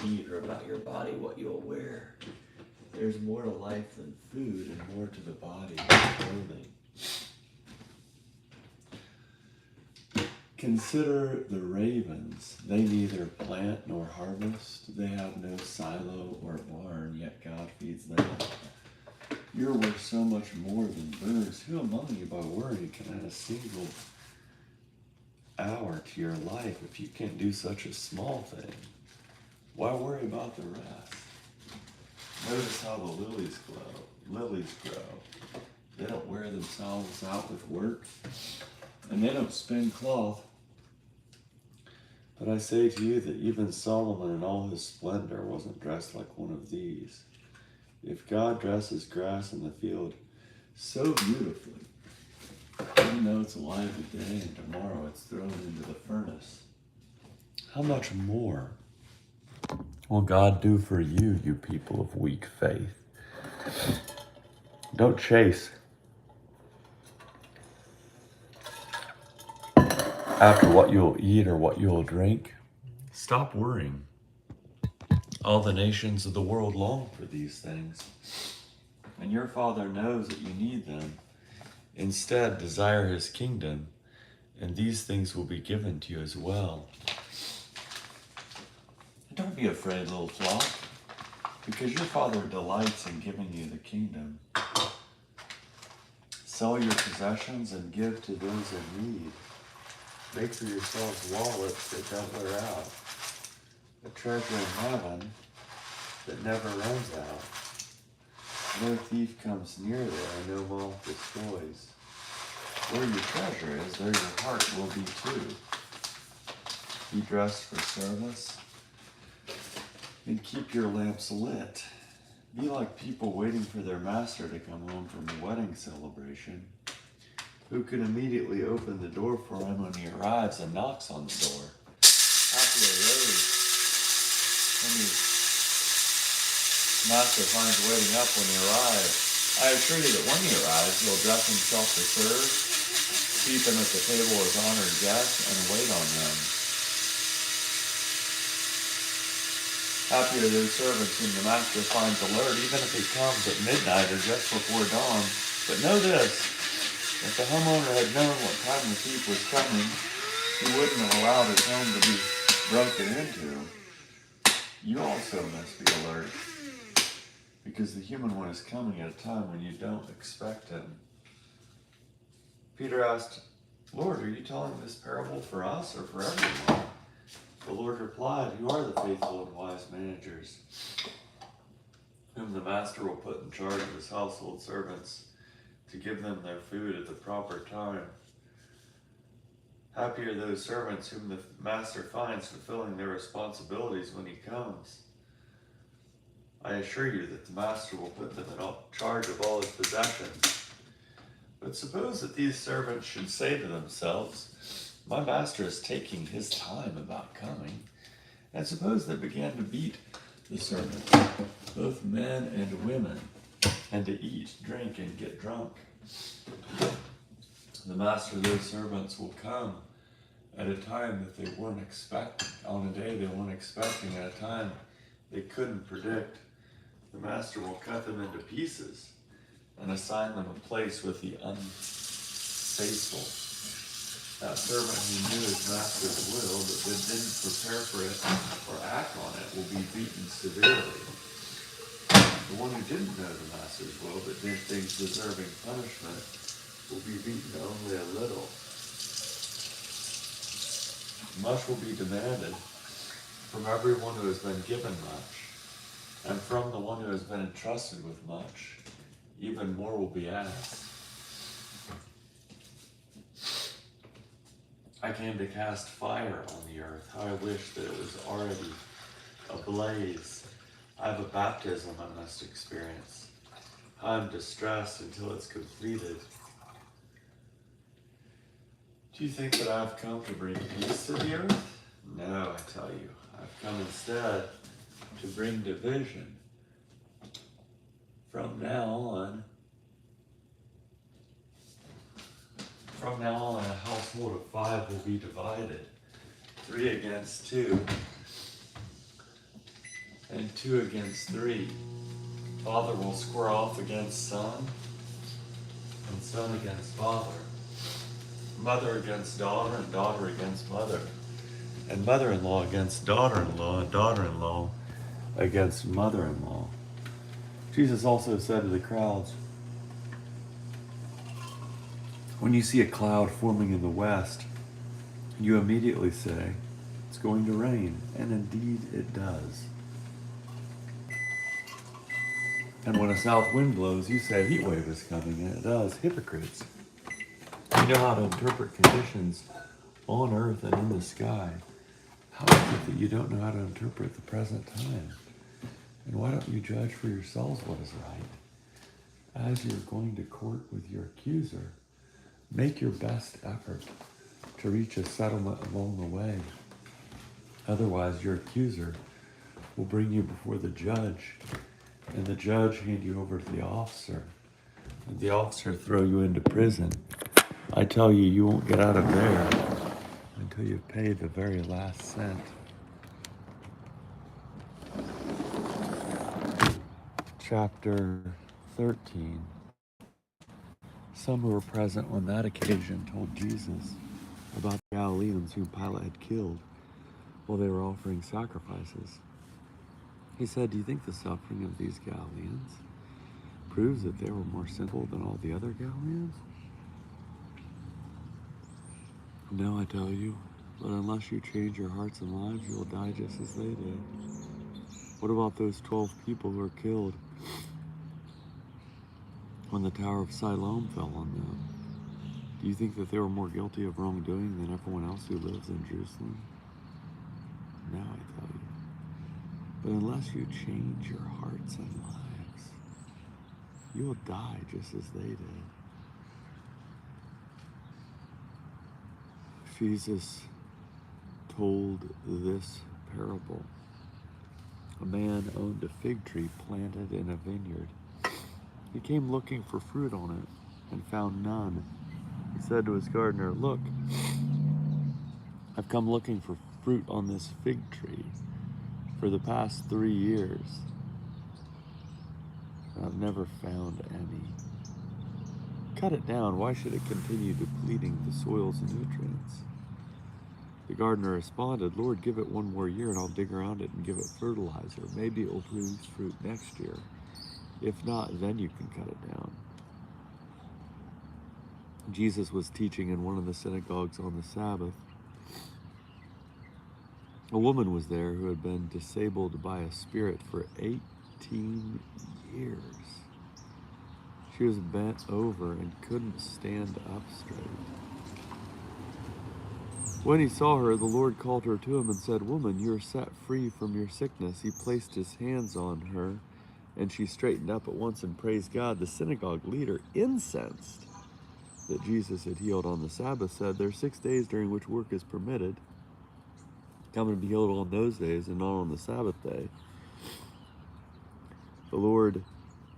eat or about your body what you'll wear. There's more to life than food and more to the body than clothing. Consider the ravens. They neither plant nor harvest. They have no silo or barn, yet God feeds them. You're worth so much more than birds. Who among you by worry can add a single hour to your life if you can't do such a small thing? Why worry about the rest? Notice how the lilies grow. They don't wear themselves out with work, and they don't spin cloth. But I say to you that even Solomon in all his splendor wasn't dressed like one of these. If God dresses grass in the field so beautifully, even though it's alive today and tomorrow it's thrown into the furnace, how much more will God do for you, you people of weak faith? Don't chase after what you'll eat or what you'll drink. Stop worrying. All the nations of the world long for these things, and your Father knows that you need them. Instead, desire his kingdom, and these things will be given to you as well. Don't be afraid, little flock, because your Father delights in giving you the kingdom. Sell your possessions and give to those in need. Make for yourselves wallets that don't wear out, a treasure in heaven that never runs out. No thief comes near there, and no moth destroys. Where your treasure is, there your heart will be too. Be dressed for service, and keep your lamps lit. Be like people waiting for their master to come home from a wedding celebration, who can immediately open the door for him when he arrives and knocks on the door. Happy are those whom his master finds waiting up when he arrives. I assure you that when he arrives, he'll dress himself to serve, seat them at the table as honored guests, and wait on them. Happy are those servants whom the master finds alert, even if he comes at midnight or just before dawn. But know this, if the homeowner had known what time the thief was coming, he wouldn't have allowed his home to be broken into. You also must be alert, because the human one is coming at a time when you don't expect him. Peter asked, Lord, are you telling this parable for us or for everyone? The Lord replied, you are the faithful and wise managers, whom the master will put in charge of his household servants to give them their food at the proper time. Happy are those servants whom the master finds fulfilling their responsibilities when he comes. I assure you that the master will put them in charge of all his possessions. But suppose that these servants should say to themselves, my master is taking his time about coming. And suppose they began to beat the servants, both men and women, and to eat, drink, and get drunk. The master of those servants will come at a time that they weren't expecting, on a day they weren't expecting, at a time they couldn't predict. The master will cut them into pieces and assign them a place with the unfaithful. That servant who knew his master's will but then didn't prepare for it or act on it will be beaten severely. The one who didn't know the master's will but did things deserving punishment will be beaten only a little. Much will be demanded from everyone who has been given much, and from the one who has been entrusted with much, even more will be asked. I came to cast fire on the earth. How I wish that it was already ablaze. I have a baptism I must experience. How I'm distressed until it's completed. Do you think that I've come to bring peace to the earth? No, I tell you, I've come instead to bring division. From now on, a household of 5 will be divided, 3 against 2, and 2 against 3. Father will square off against son, and son against father. Mother against daughter, and daughter against mother. And mother-in-law against daughter-in-law, and daughter-in-law against mother-in-law. Jesus also said to the crowds, when you see a cloud forming in the west, you immediately say, it's going to rain, and indeed it does. And when a south wind blows, you say a heat wave is coming, and it does. Hypocrites. You know how to interpret conditions on earth and in the sky. How is it that you don't know how to interpret the present time? And why don't you judge for yourselves what is right? As you're going to court with your accuser, make your best effort to reach a settlement along the way. Otherwise, your accuser will bring you before the judge, and the judge hand you over to the officer, and the officer throw you into prison. I tell you, you won't get out of there until you've paid the very last cent. Chapter 13. Some who were present on that occasion told Jesus about the Galileans whom Pilate had killed while they were offering sacrifices. He said, do you think the suffering of these Galileans proves that they were more sinful than all the other Galileans? No, I tell you, but unless you change your hearts and lives, you will die just as they did. What about those 12 people who were killed when the Tower of Siloam fell on them? Do you think that they were more guilty of wrongdoing than everyone else who lives in Jerusalem? No, I tell you. But unless you change your hearts and lives, you will die just as they did. Jesus told this parable. A man owned a fig tree planted in a vineyard. He came looking for fruit on it and found none. He said to his gardener, look, I've come looking for fruit on this fig tree for the past 3 years, and I've never found any. Cut it down. Why should it continue depleting the soil's nutrients? The gardener responded, Lord, give it 1 more year and I'll dig around it and give it fertilizer. Maybe it will produce fruit next year. If not, then you can cut it down. Jesus was teaching in one of the synagogues on the Sabbath. A woman was there who had been disabled by a spirit for 18 years. She was bent over and couldn't stand up straight. When he saw her, the Lord called her to him and said, Woman, you are set free from your sickness. He placed his hands on her, and she straightened up at once and praised God. The synagogue leader, incensed that Jesus had healed on the Sabbath, said, there are 6 days during which work is permitted. Come and be healed on those days and not on the Sabbath day. The Lord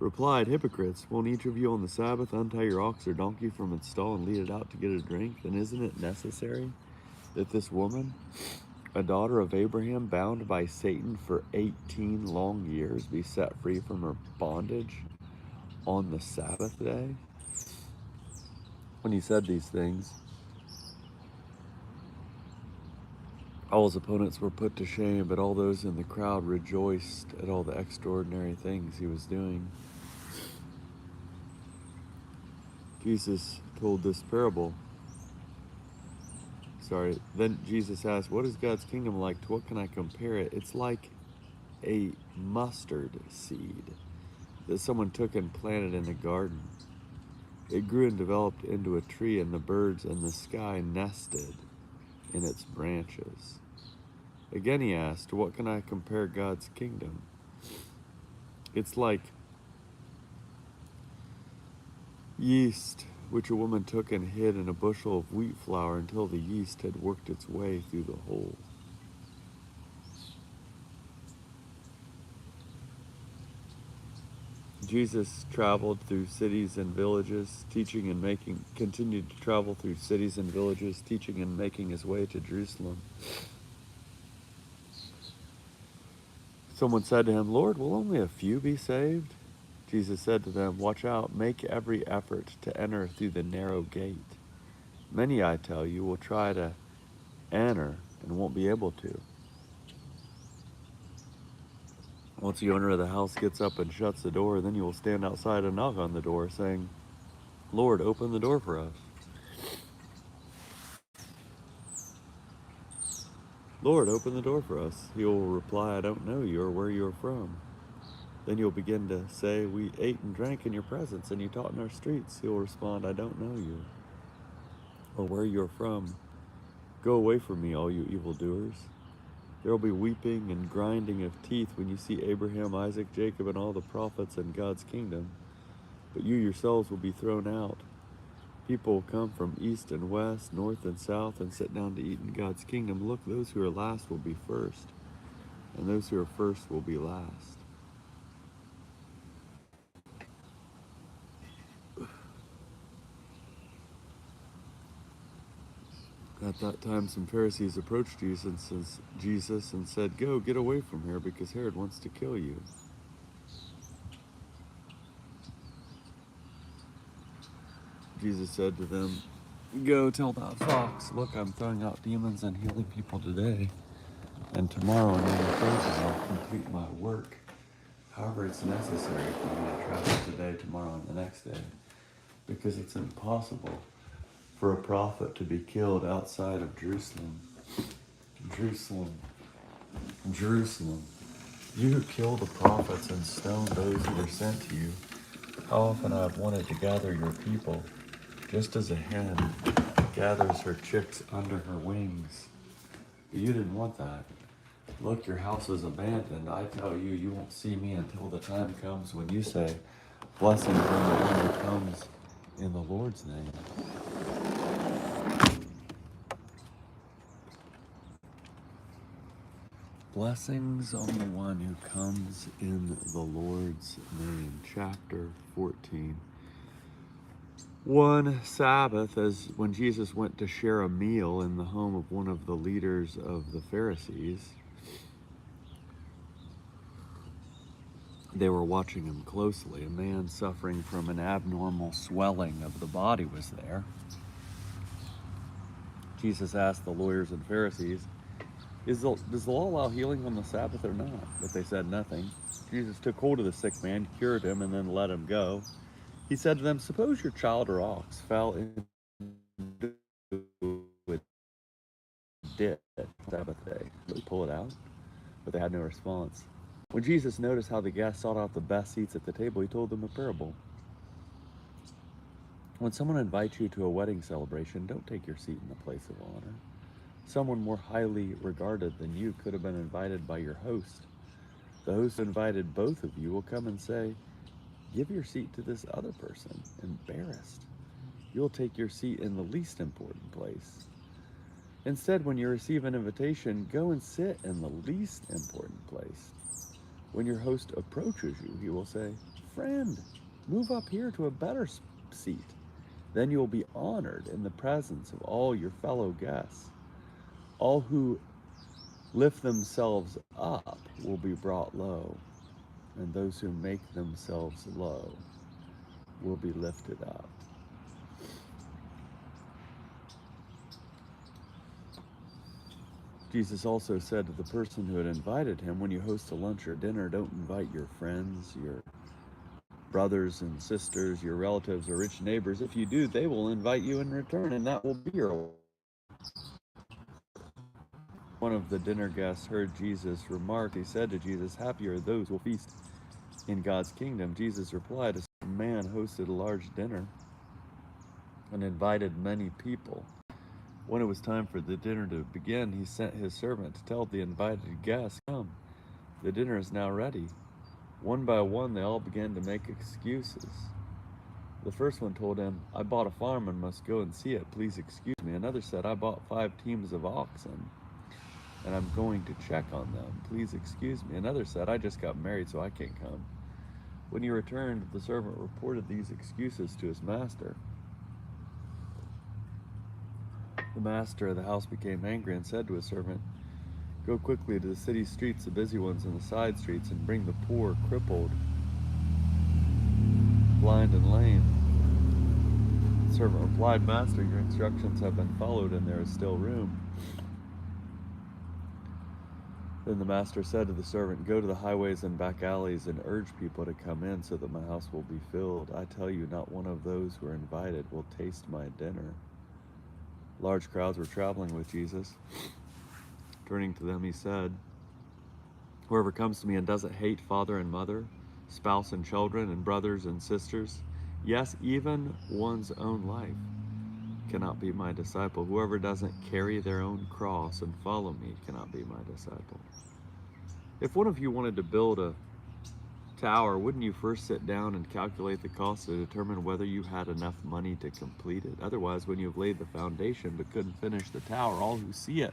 replied, Hypocrites, won't each of you on the Sabbath untie your ox or donkey from its stall and lead it out to get a drink? Then isn't it necessary that this woman, a daughter of Abraham, bound by Satan for 18 long years, be set free from her bondage on the Sabbath day? When he said these things, all his opponents were put to shame, but all those in the crowd rejoiced at all the extraordinary things he was doing. Jesus told this parable. Then Jesus asked, what is God's kingdom like? To what can I compare it? It's like a mustard seed that someone took and planted in a garden. It grew and developed into a tree, and the birds in the sky nested in its branches. Again he asked, to what can I compare God's kingdom? It's like yeast, which a woman took and hid in a bushel of wheat flour until the yeast had worked its way through the hole. Jesus traveled through cities and villages, teaching and continued to travel through cities and villages, teaching and making his way to Jerusalem. Someone said to him, Lord, will only a few be saved? Jesus said to them, watch out, make every effort to enter through the narrow gate. Many, I tell you, will try to enter and won't be able to. Once the owner of the house gets up and shuts the door, then you will stand outside and knock on the door, saying, Lord, open the door for us. Lord, open the door for us. He will reply, I don't know you or where you are from. Then you'll begin to say, we ate and drank in your presence and you taught in our streets. He will respond, I don't know you or where you're from. Go away from me, all you evildoers. There will be weeping and grinding of teeth when you see Abraham, Isaac, Jacob, and all the prophets in God's kingdom. But you yourselves will be thrown out. People will come from east and west, north and south, and sit down to eat in God's kingdom. Look, those who are last will be first, and those who are first will be last. At that time, some Pharisees approached Jesus and said, Go, get away from here, because Herod wants to kill you. Jesus said to them, Go tell that fox, look, I'm throwing out demons and healing people today, and tomorrow and then Thursday I'll complete my work. However, it's necessary for me to travel today, tomorrow, and the next day, because it's impossible for a prophet to be killed outside of Jerusalem. Jerusalem. Jerusalem. You who kill the prophets and stone those who were sent to you, how often I have wanted to gather your people, just as a hen gathers her chicks under her wings. But you didn't want that. Look, your house is abandoned. I tell you, you won't see me until the time comes when you say, Blessings on the one who comes in the Lord's name. Blessings on the one who comes in the Lord's name. Chapter 14. One Sabbath, as when Jesus went to share a meal in the home of one of the leaders of the Pharisees, they were watching him closely. A man suffering from an abnormal swelling of the body was there. Jesus asked the lawyers and Pharisees, does the law allow healing on the Sabbath or not? But they said nothing. Jesus took hold of the sick man, cured him, and then let him go. He said to them, suppose your child or ox fell into a ditch on Sabbath day. Would you pull it out? But they had no response. When Jesus noticed how the guests sought out the best seats at the table, he told them a parable. When someone invites you to a wedding celebration, don't take your seat in the place of honor. Someone more highly regarded than you could have been invited by your host. The host who invited both of you will come and say, give your seat to this other person. Embarrassed. You'll take your seat in the least important place. Instead, when you receive an invitation, go and sit in the least important place. When your host approaches you, he will say, friend, move up here to a better seat. Then you will be honored in the presence of all your fellow guests. All who lift themselves up will be brought low, and those who make themselves low will be lifted up. Jesus also said to the person who had invited him, when you host a lunch or dinner, don't invite your friends, your brothers and sisters, your relatives or rich neighbors. If you do, they will invite you in return, and that will be your. One of the dinner guests heard Jesus remark. He said to Jesus, happy are those who will feast in God's kingdom. Jesus replied, a man hosted a large dinner and invited many people. When it was time for the dinner to begin, he sent his servant to tell the invited guests, come, the dinner is now ready. One by one, they all began to make excuses. The first one told him, I bought a farm and must go and see it. Please excuse me. Another said, I bought 5 teams of oxen and I'm going to check on them. Please excuse me. Another said, I just got married, so I can't come. When he returned, the servant reported these excuses to his master. The master of the house became angry and said to his servant, Go quickly to the city streets, the busy ones, and the side streets, and bring the poor, crippled, blind, and lame. The servant replied, Master, your instructions have been followed, and there is still room. Then the master said to the servant, Go to the highways and back alleys and urge people to come in so that my house will be filled. I tell you, not one of those who are invited will taste my dinner. Large crowds were traveling with Jesus. Turning to them, he said, Whoever comes to me and doesn't hate father and mother, spouse and children, and brothers and sisters, yes, even one's own life, cannot be my disciple. Whoever doesn't carry their own cross and follow me cannot be my disciple. If one of you wanted to build a tower, wouldn't you first sit down and calculate the cost to determine whether you had enough money to complete it? Otherwise, when you have laid the foundation but couldn't finish the tower, all who see it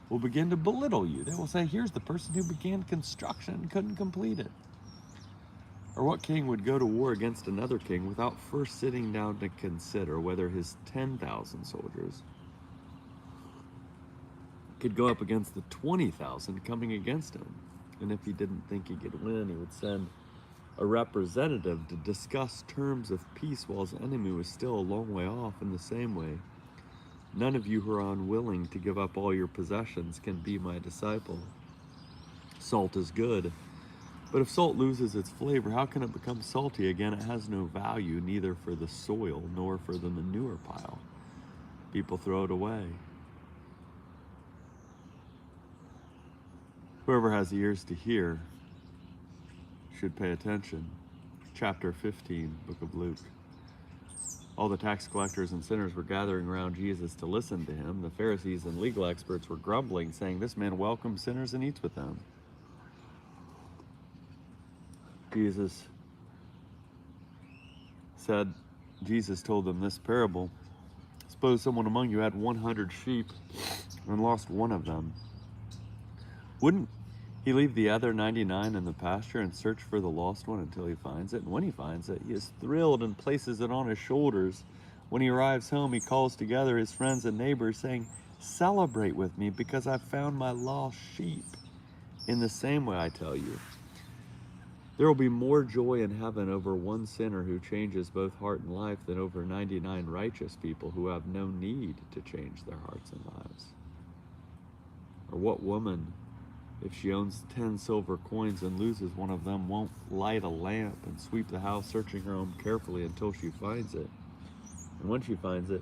will begin to belittle you. They will say, Here's the person who began construction and couldn't complete it. Or what king would go to war against another king without first sitting down to consider whether his 10,000 soldiers could go up against the 20,000 coming against him? And if he didn't think he could win, he would send a representative to discuss terms of peace while his enemy was still a long way off. In the same way, none of you who are unwilling to give up all your possessions can be my disciple. Salt is good, but if salt loses its flavor, how can it become salty again? It has no value, neither for the soil nor for the manure pile. People throw it away. Whoever has ears to hear should pay attention. Chapter 15, book of Luke. All the tax collectors and sinners were gathering around Jesus to listen to him. The Pharisees and legal experts were grumbling, saying, This man welcomes sinners and eats with them. Jesus told them this parable. Suppose someone among you had 100 sheep and lost one of them. Wouldn't he leave the other 99 in the pasture and search for the lost one until he finds it? And when he finds it, he is thrilled and places it on his shoulders. When he arrives home, he calls together his friends and neighbors, saying, Celebrate with me because I found my lost sheep. In the same way, I tell you, there will be more joy in heaven over one sinner who changes both heart and life than over 99 righteous people who have no need to change their hearts and lives. Or what woman, if she owns 10 silver coins and loses one of them, won't light a lamp and sweep the house, searching her home carefully until she finds it? And when she finds it,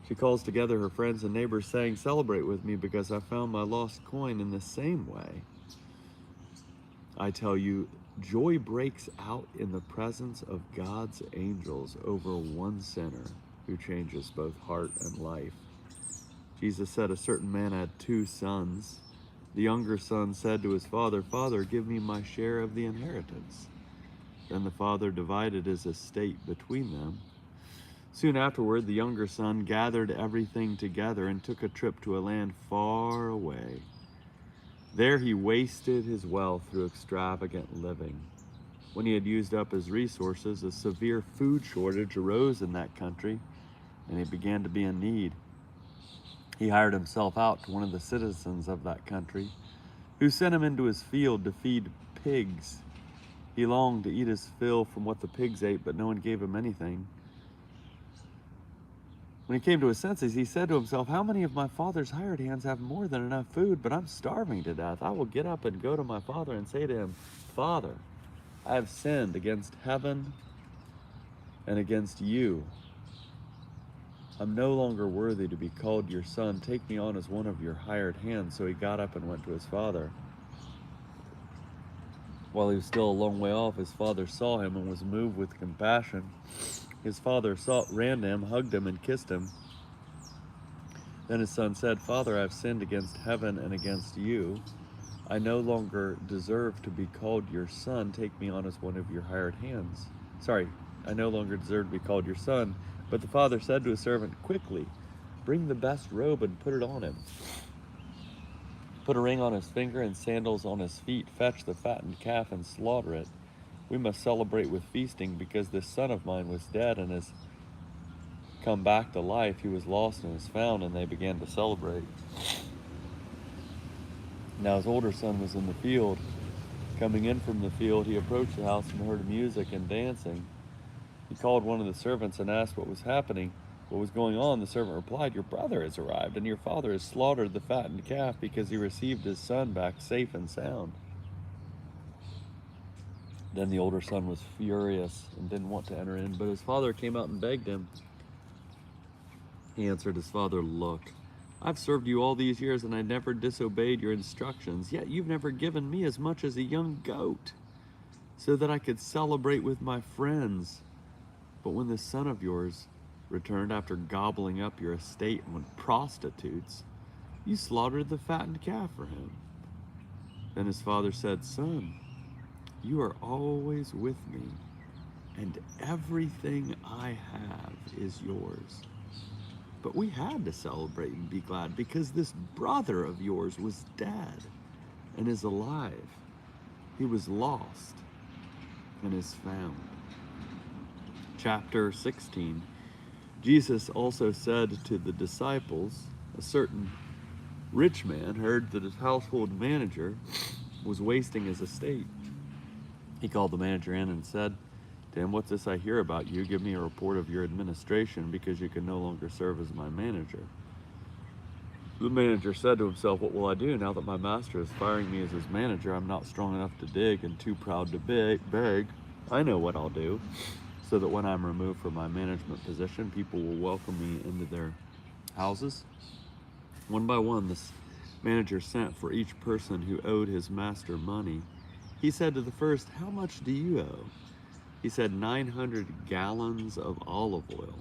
she calls together her friends and neighbors, saying, Celebrate with me because I found my lost coin. In the same way, I tell you, joy breaks out in the presence of God's angels over one sinner who changes both heart and life. Jesus said a certain man had 2 sons. The younger son said to his father, Father, give me my share of the inheritance. Then the father divided his estate between them. Soon afterward, the younger son gathered everything together and took a trip to a land far away. There he wasted his wealth through extravagant living. When he had used up his resources, a severe food shortage arose in that country, and he began to be in need. He hired himself out to one of the citizens of that country, who sent him into his field to feed pigs. He longed to eat his fill from what the pigs ate, but no one gave him anything. When he came to his senses, he said to himself, How many of my father's hired hands have more than enough food, but I'm starving to death? I will get up and go to my father and say to him, Father, I have sinned against heaven and against you. I'm no longer worthy to be called your son. Take me on as one of your hired hands. So he got up and went to his father. While he was still a long way off, his father saw him and was moved with compassion. His father ran to him, hugged him, and kissed him. Then his son said, Father, I have sinned against heaven and against you. I no longer deserve to be called your son. Take me on as one of your hired hands. I no longer deserve to be called your son. But the father said to his servant, Quickly, bring the best robe and put it on him. Put a ring on his finger and sandals on his feet. Fetch the fattened calf and slaughter it. We must celebrate with feasting because this son of mine was dead and has come back to life. He was lost and is found, and they began to celebrate. Now his older son was in the field. Coming in from the field, he approached the house and heard music and dancing. He called one of the servants and asked what was happening. What was going on? The servant replied, "Your brother has arrived, and your father has slaughtered the fattened calf because he received his son back safe and sound." Then the older son was furious and didn't want to enter in, but his father came out and begged him. He answered his father, "Look, I've served you all these years and I never disobeyed your instructions, yet you've never given me as much as a young goat so that I could celebrate with my friends. But when this son of yours returned after gobbling up your estate with prostitutes, you slaughtered the fattened calf for him." Then his father said, "Son, you are always with me, and everything I have is yours. But we had to celebrate and be glad because this brother of yours was dead and is alive. He was lost and is found." Chapter 16. Jesus also said to the disciples, "A certain rich man heard that his household manager was wasting his estate. He called the manager in and said to him, 'What's this I hear about you? Give me a report of your administration because you can no longer serve as my manager.' The manager said to himself, 'What will I do now that my master is firing me as his manager? I'm not strong enough to dig and too proud to beg. I know what I'll do, so that when I'm removed from my management position, people will welcome me into their houses.' One by one, this manager sent for each person who owed his master money. He said to the first, 'How much do you owe?' He said, 900 gallons of olive oil.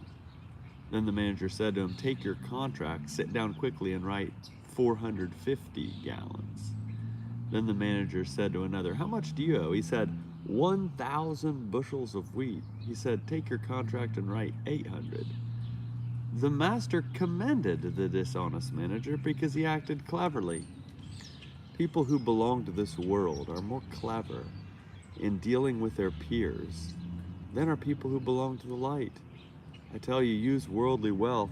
Then the manager said to him, 'Take your contract, sit down quickly and write 450 gallons. Then the manager said to another, 'How much do you owe?' He said, 1,000 bushels of wheat. He said, 'Take your contract and write 800. The master commended the dishonest manager because he acted cleverly. People who belong to this world are more clever in dealing with their peers than are people who belong to the light. I tell you, use worldly wealth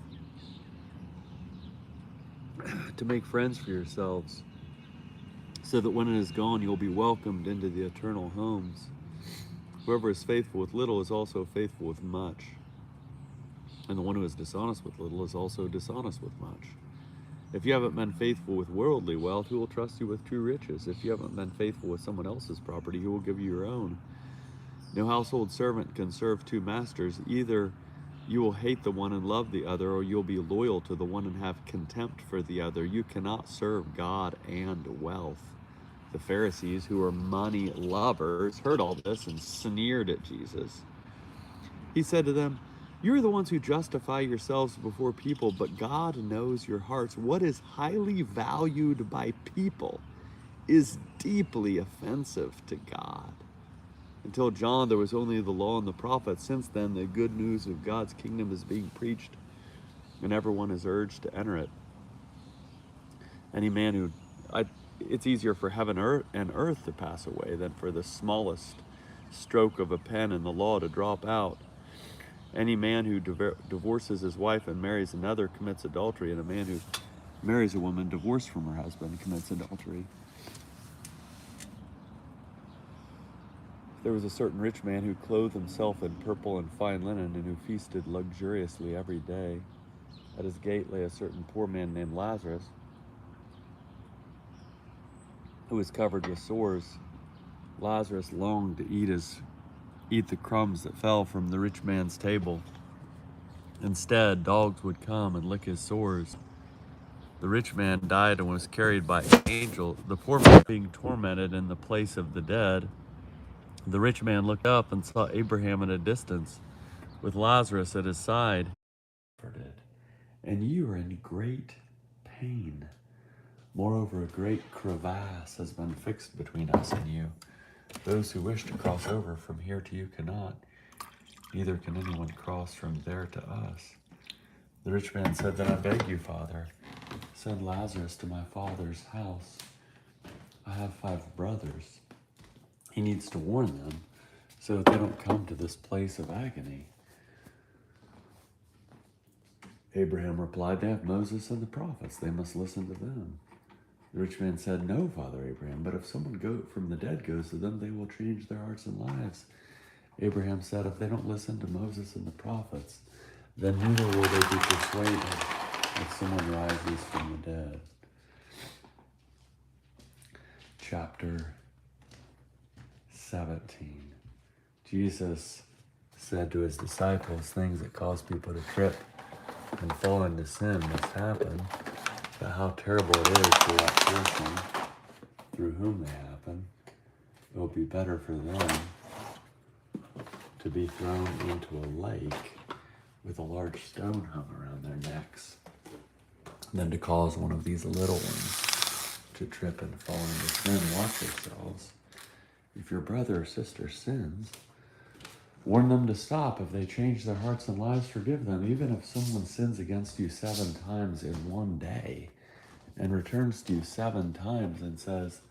to make friends for yourselves, so that when it is gone, you'll be welcomed into the eternal homes. Whoever is faithful with little is also faithful with much, and the one who is dishonest with little is also dishonest with much. If you haven't been faithful with worldly wealth, who will trust you with true riches? If you haven't been faithful with someone else's property, who will give you your own? No household servant can serve two masters. Either you will hate the one and love the other, or you'll be loyal to the one and have contempt for the other. You cannot serve God and wealth." The Pharisees, who were money lovers, heard all this and sneered at Jesus. He said to them, "You're the ones who justify yourselves before people, but God knows your hearts. What is highly valued by people is deeply offensive to God. Until John, there was only the law and the prophets. Since then, the good news of God's kingdom is being preached, and everyone is urged to enter it. It's easier for heaven and earth to pass away than for the smallest stroke of a pen in the law to drop out. Any man who divorces his wife and marries another commits adultery, and a man who marries a woman divorced from her husband commits adultery. There was a certain rich man who clothed himself in purple and fine linen, and who feasted luxuriously every day. At his gate lay a certain poor man named Lazarus, who was covered with sores. Lazarus longed to eat the crumbs that fell from the rich man's table. Instead, dogs would come and lick his sores. The rich man died and was carried by angels, the poor man being tormented in the place of the dead. The rich man looked up and saw Abraham at a distance, with Lazarus at his side. And you are in great pain. Moreover, a great crevasse has been fixed between us and you. Those who wish to cross over from here to you cannot, neither can anyone cross from there to us." The rich man said, "Then I beg you, Father, send Lazarus to my father's house. I have 5 brothers. He needs to warn them so that they don't come to this place of agony." Abraham replied, "They have Moses and the prophets. They must listen to them." The rich man said, "No, Father Abraham, but if someone from the dead goes to them, they will change their hearts and lives." Abraham said, "If they don't listen to Moses and the prophets, then neither will they be persuaded if someone rises from the dead." Chapter 17. Jesus said to his disciples, things that cause people to trip and fall into sin must happen, but how terrible it is for that person through whom they happen. It will be better for them to be thrown into a lake with a large stone hung around their necks than to cause one of these little ones to trip and fall into sin. Watch yourselves. If your brother or sister sins, warn them to stop. If they change their hearts and lives, forgive them. Even if someone sins against you 7 times in one day and returns to you 7 times and says,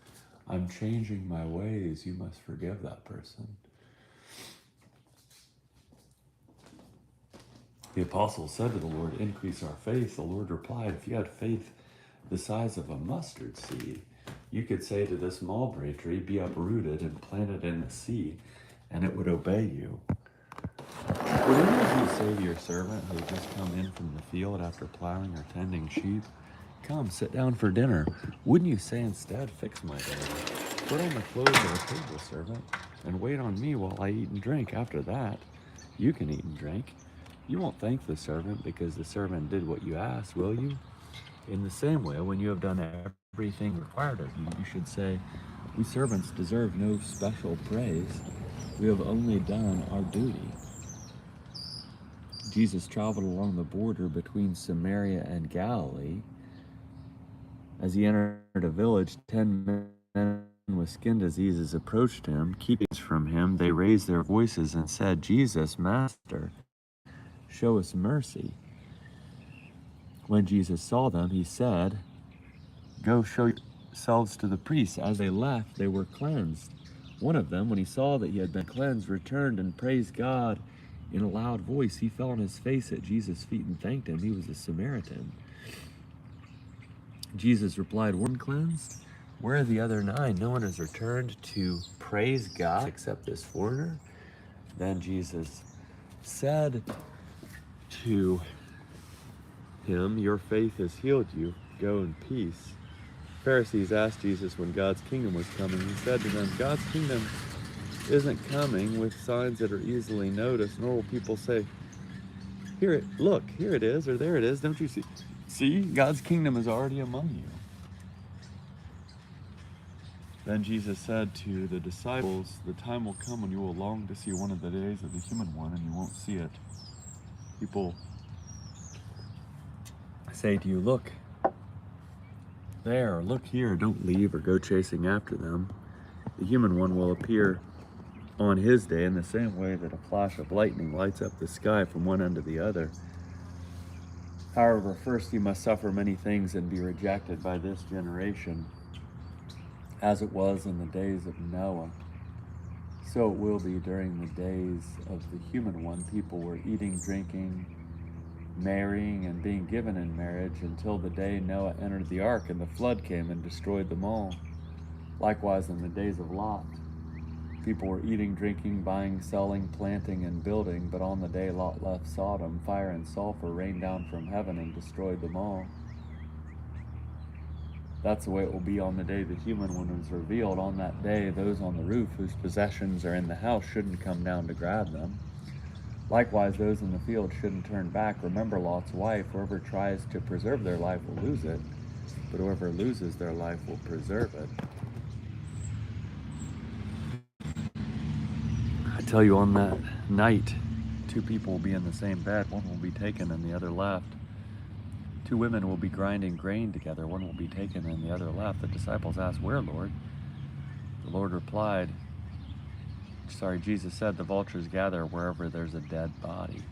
"I'm changing my ways," you must forgive that person. The apostles said to the Lord, "Increase our faith." The Lord replied, "If you had faith the size of a mustard seed, you could say to this mulberry tree, 'Be uprooted and planted in the sea,' and it would obey you." Would any of you say to your servant who had just come in from the field after plowing or tending sheep, "Come, sit down for dinner"? Wouldn't you say instead, "Fix my dinner, put on the clothes of a table servant, and wait on me while I eat and drink. After that, you can eat and drink"? You won't thank the servant because the servant did what you asked, will you? In the same way, when you have done everything required of you, you should say, "We servants deserve no special praise. We have only done our duty." Jesus traveled along the border between Samaria and Galilee. As he entered a village, 10 men with skin diseases approached him. Keeping from him, they raised their voices and said, "Jesus, Master, show us mercy." When Jesus saw them, he said, "Go show yourselves to the priests." As they left, they were cleansed. One of them, when he saw that he had been cleansed, returned and praised God in a loud voice. He fell on his face at Jesus' feet and thanked him. He was a Samaritan. Jesus replied, "One cleansed? Where are the other 9? No one has returned to praise God except this foreigner?" Then Jesus said to him, "Your faith has healed you. Go in peace." Pharisees asked Jesus when God's kingdom was coming. He said to them, "God's kingdom isn't coming with signs that are easily noticed, nor will people say, 'Look, here it is,' or 'There it is.' Don't you see? See, God's kingdom is already among you." Then Jesus said to the disciples, "The time will come when you will long to see one of the days of the human one, and you won't see it. People say to you, 'Look there, or look here.' Don't leave or go chasing after them. The human one will appear on his day in the same way that a flash of lightning lights up the sky from one end to the other. However, first he must suffer many things and be rejected by this generation. As it was in the days of Noah, so it will be during the days of the human one. People were eating, drinking, marrying, and being given in marriage until the day Noah entered the ark and the flood came and destroyed them all. Likewise, in the days of Lot, people were eating, drinking, buying, selling, planting, and building. But on the day Lot left Sodom, fire and sulfur rained down from heaven and destroyed them all. That's the way it will be on the day the human one is revealed. On that day, those on the roof whose possessions are in the house shouldn't come down to grab them. Likewise, those in the field shouldn't turn back. Remember Lot's wife. Whoever tries to preserve their life will lose it, but whoever loses their life will preserve it. I tell you, on that night, 2 people will be in the same bed. One will be taken and the other left. 2 women will be grinding grain together. One will be taken and the other left. The disciples asked, "Where, Lord?" The Lord replied, Jesus said, "The vultures gather wherever there's a dead body."